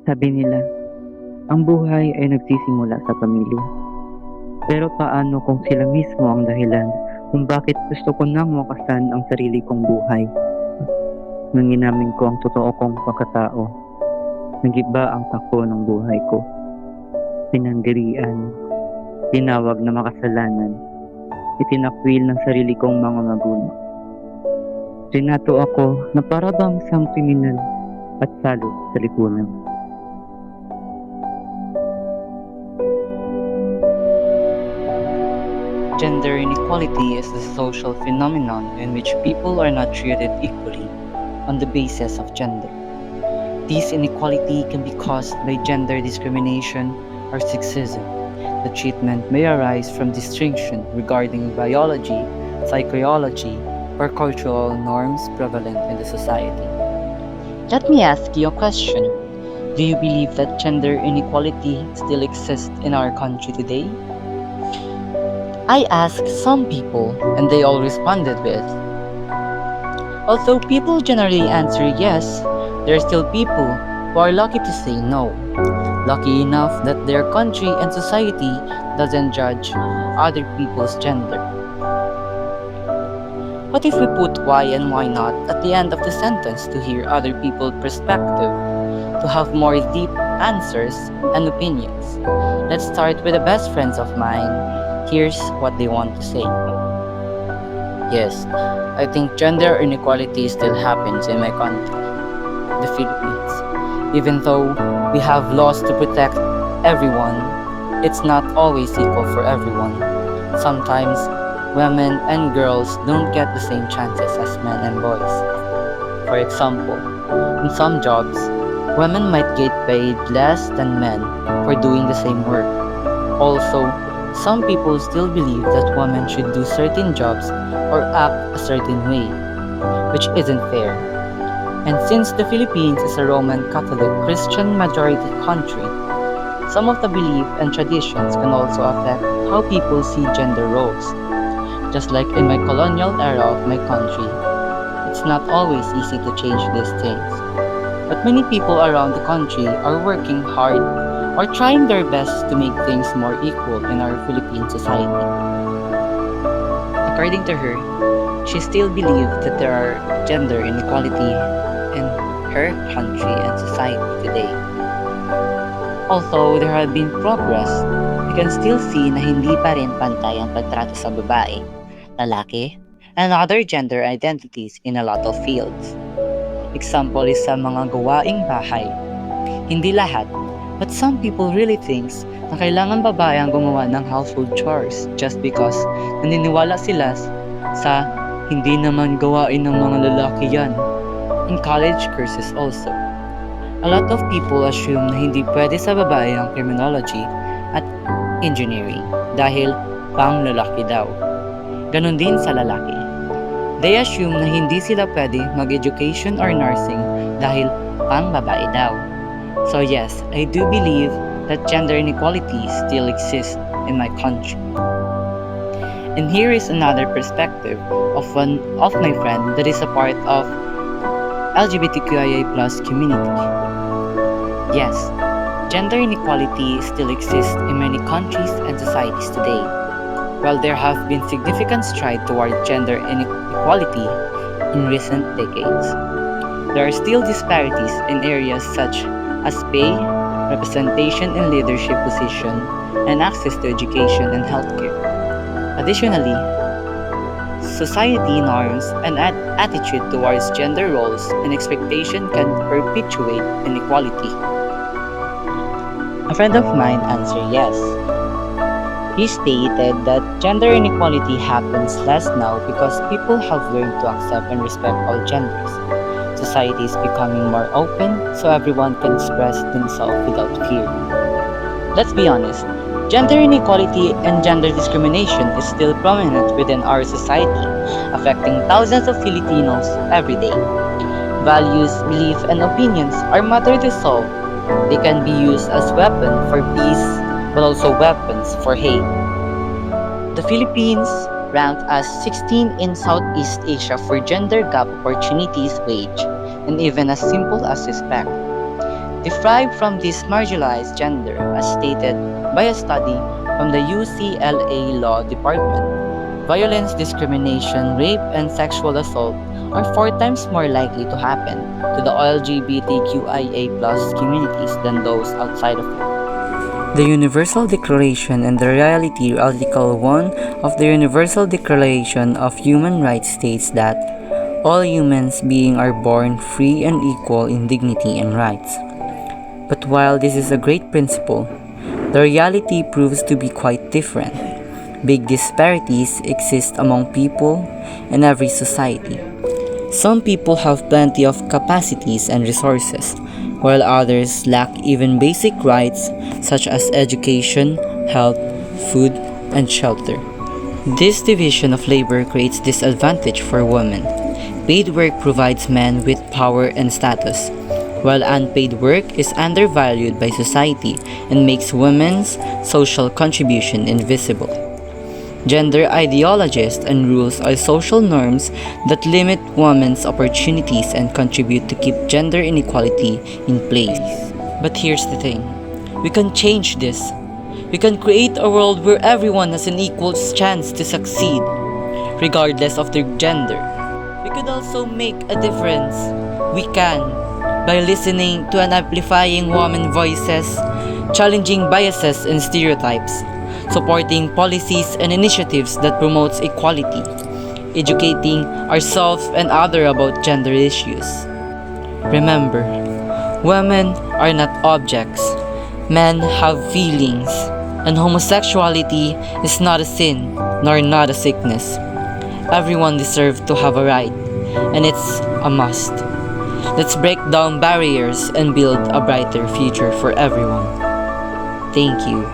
Sabi nila, ang buhay ay nagsisimula sa pamilya. Pero paano kung sila mismo ang dahilan kung bakit gusto ko nang wakasan ang sarili kong buhay? Nang inamin ko ang totoo kong pagkatao, nagiba ang takbo ng buhay ko. Pinanggirian, tinawag na makasalanan, itinakwil ng sarili kong mga magulang. Trinato ako na parabang isang kriminal at salo sa lipunan. Gender inequality is the social phenomenon in which people are not treated equally on the basis of gender. This inequality can be caused by gender discrimination or sexism. The treatment may arise from distinction regarding biology, psychology, or cultural norms prevalent in the society. Let me ask you a question. Do you believe that gender inequality still exists in our country today? I asked some people and they all responded with, although people generally answer yes, there are still people who are lucky to say no. Lucky enough that their country and society doesn't judge other people's gender. What if we put why and why not at the end of the sentence to hear other people's perspective, to have more deep answers and opinions? Let's start with the best friends of mine. Here's what they want to say. Yes, I think gender inequality still happens in my country, the Philippines. Even though we have laws to protect everyone, it's not always equal for everyone. Sometimes, women and girls don't get the same chances as men and boys. For example, in some jobs, women might get paid less than men for doing the same work. Also, some people still believe that women should do certain jobs or act a certain way, which isn't fair. And since the Philippines is a Roman Catholic Christian majority country, some of the belief and traditions can also affect how people see gender roles. Just like in my colonial era of my country, it's not always easy to change these things. But many people around the country are working hard or trying their best to make things more equal in our Philippine society. According to her, she still believes that there are gender inequality in her country and society today. Although there have been progress, we can still see na hindi pa rin pantay ang pagtrato sa babae, lalaki, and other gender identities in a lot of fields. Example is sa mga gawaing bahay. Hindi lahat, but some people really thinks na kailangan babae ang gumawa ng household chores just because naniniwala sila sa hindi naman gawain ng mga lalaki yan. In college courses also, a lot of people assume na hindi pwede sa babae ang criminology at engineering dahil pang lalaki daw. Ganon din sa lalaki. They assume na hindi sila pwede mag-education or nursing dahil pang babae daw. So yes, I do believe that gender inequality still exists in my country. And here is another perspective of one of my friend that is a part of LGBTQIA+ community. Yes, gender inequality still exists in many countries and societies today. While there have been significant strides toward gender inequality in recent decades, there are still disparities in areas such as pay, representation in leadership positions, and access to education and healthcare. Additionally, society norms and attitude towards gender roles and expectation can perpetuate inequality. A friend of mine answered yes. He stated that gender inequality happens less now because people have learned to accept and respect all genders. Society is becoming more open so everyone can express themselves without fear. Let's be honest, gender inequality and gender discrimination is still prominent within our society, affecting thousands of Filipinos every day. Values, beliefs, and opinions are matter to solve. They can be used as weapons for peace, but also weapons for hate. The Philippines ranked as 16 in Southeast Asia for gender gap opportunities wage, and even as simple as respect. deprived from this marginalized gender, as stated by a study from the UCLA Law Department. Violence, discrimination, rape, and sexual assault are 4 times more likely to happen to the LGBTQIA communities than those outside of it. The Universal Declaration and the Reality Article 1 of the Universal Declaration of Human Rights states that all humans beings are born free and equal in dignity and rights. But while this is a great principle, the reality proves to be quite different. Big disparities exist among people in every society. Some people have plenty of capacities and resources, while others lack even basic rights such as education, health, food, and shelter. This division of labor creates disadvantage for women. Paid work provides men with power and status, while unpaid work is undervalued by society and makes women's social contribution invisible. Gender ideologies and rules are social norms that limit women's opportunities and contribute to keep gender inequality in place. But here's the thing, we can change this. We can create a world where everyone has an equal chance to succeed, regardless of their gender. We could also make a difference. We can, by listening to and amplifying women voices, challenging biases and stereotypes, supporting policies and initiatives that promotes equality, educating ourselves and others about gender issues. Remember, women are not objects. Men have feelings, and homosexuality is not a sin nor not a sickness. Everyone deserves to have a right, and it's a must. Let's break down barriers and build a brighter future for everyone. Thank you.